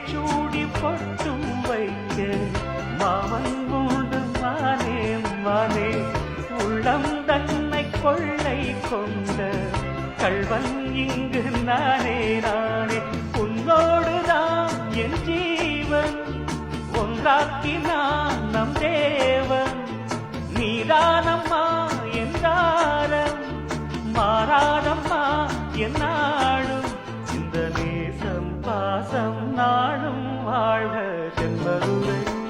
சூடி பொட்டும் வைக்க மாமன் உண்டு மானே மானே. உள்ளம் தன்னை கொள்ளை கொண்ட கள்வன் இங்கு நானே நானே. உன்னோடுதான் என் ஜீவன் ஒன்றாக்கினான் நம் தேவன். நீதானம்மா என்றாரம் மாறாதம்மா என்னாலும். இந்த நேசம் பாசம் நாளும் வாழ்க தென்பதுரை.